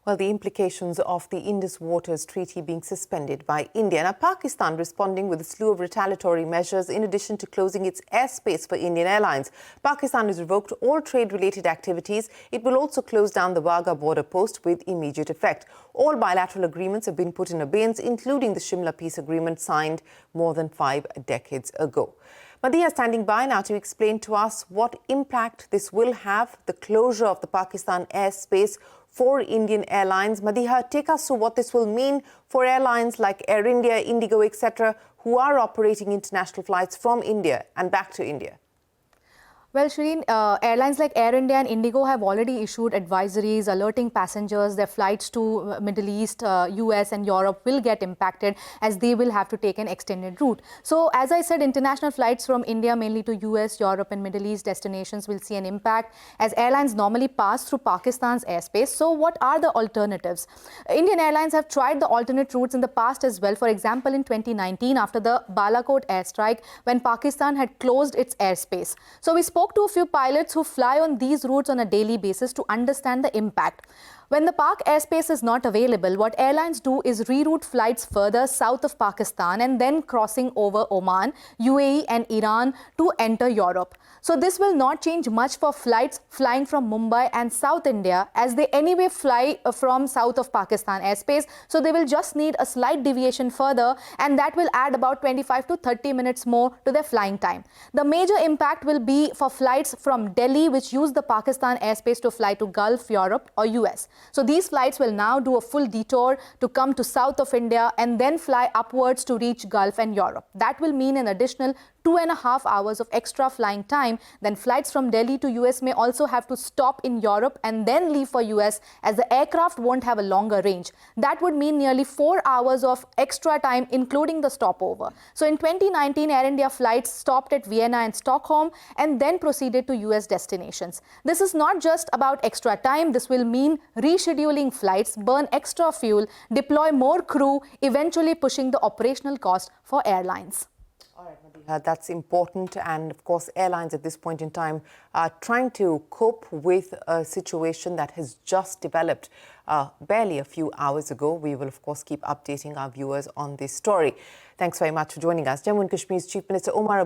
Well, the implications of the Indus Waters Treaty being suspended by India. Now, Pakistan responding with a slew of retaliatory measures in addition to closing its airspace for Indian Airlines. Pakistan has revoked all trade-related activities. It will also close down the Wagah border post with immediate effect. All bilateral agreements have been put in abeyance, including the Shimla Peace Agreement signed more than 5 decades ago. Madhiya standing by now to explain to us what impact this will have, the closure of the Pakistan airspace for Indian Airlines. Madhiya, take us through what this will mean for airlines like Air India, Indigo, etc., who are operating international flights from India and back to India. Well, Shireen, airlines like Air India and Indigo have already issued advisories alerting passengers their flights to Middle East, US and Europe will get impacted as they will have to take an extended route. So, as I said, international flights from India mainly to US, Europe and Middle East destinations will see an impact as airlines normally pass through Pakistan's airspace. So, what are the alternatives? Indian Airlines have tried the alternate routes in the past as well. For example, in 2019, after the Balakot airstrike, when Pakistan had closed its airspace. So, we spoke to a few pilots who fly on these routes on a daily basis to understand the impact. When the Pak airspace is not available, what airlines do is reroute flights further south of Pakistan and then crossing over Oman, UAE and Iran to enter Europe. So this will not change much for flights flying from Mumbai and South India as they anyway fly from south of Pakistan airspace. So they will just need a slight deviation further and that will add about 25 to 30 minutes more to their flying time. The major impact will be for flights from Delhi which use the Pakistan airspace to fly to Gulf, Europe or US. So these flights will now do a full detour to come to south of India and then fly upwards to reach Gulf and Europe. That will mean an additional 2.5 hours of extra flying time. Then flights from Delhi to US may also have to stop in Europe and then leave for US as the aircraft won't have a longer range. That would mean nearly 4 hours of extra time including the stopover. So in 2019, Air India flights stopped at Vienna and Stockholm and then proceeded to US destinations. This is not just about extra time. This will mean rescheduling flights, burn extra fuel, deploy more crew, eventually pushing the operational cost for airlines. All right, Madhiya, that's important. And of course, airlines at this point in time are trying to cope with a situation that has just developed barely a few hours ago. We will, of course, keep updating our viewers on this story. Thanks very much for joining us. Jammu and Kashmir's Chief Minister Omar